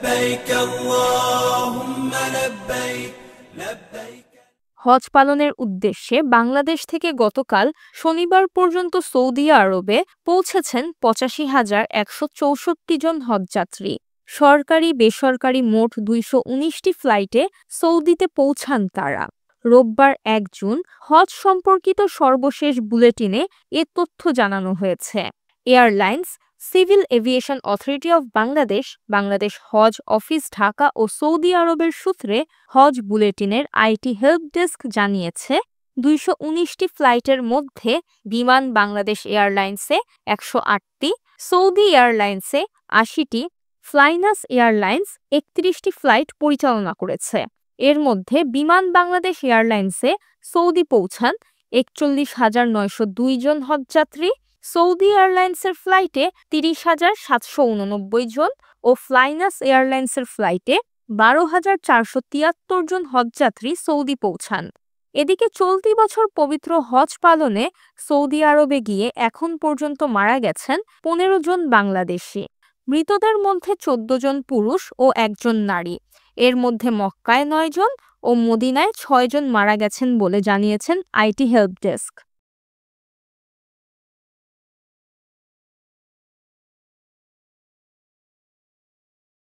لبيك اللهم لبيك لبيك। হজ পালনের উদ্দেশ্যে বাংলাদেশ থেকে গতকাল শনিবার পর্যন্ত সৌদি আরবে পৌঁছেছেন ৮৫,১৬৪ জন হজযাত্রী। সরকারি বেসরকারি মোট ২১৯টি ফ্লাইটে সৌদিতে পৌঁছান তারা। রোববার ১ জুন হজ সম্পর্কিত সর্বশেষ বুলেটিনে এ তথ্য জানানো হয়েছে। Airlines, civil aviation authority of Bangladesh, Bangladesh হজ অফিস ঢাকা ও সৌদি আরবের সূত্রে হজ বুলেটিনের আইটি হেল্প ডেস্ক জানিয়েছে, ২১৯টি ফ্লাইটের মধ্যে বিমান বাংলাদেশ এয়ারলাইন্সে ১০৮টি, সৌদি এয়ারলাইন্সে ৮০টি, ফ্লাইনাস এয়ারলাইন্স ৩১টি ফ্লাইট পরিচালনা করেছে। এর মধ্যে বিমান বাংলাদেশ এয়ারলাইন্সে সৌদি পৌঁছান ৪১,৯০২ জন হজযাত্রী, সৌদি এয়ারলাইন্সের ফ্লাইটে ৩০,৭৮৯ জন ও ফ্লাইনাস এয়ারলাইন্সের ফ্লাইটে ১২,৪৭৩ জন হজযাত্রী সৌদি পৌঁছান। এদিকে চলতি বছর পবিত্র হজ পালনে সৌদি আরবে গিয়ে এখন পর্যন্ত মারা গেছেন ১৫ জন বাংলাদেশি। মৃতদের মধ্যে ১৪ জন পুরুষ ও ১ জন নারী। এর মধ্যে মক্কায় ৯ জন ও মদিনায় ৬ জন মারা গেছেন বলে জানিয়েছেন আইটি হেল্প ডেস্ক।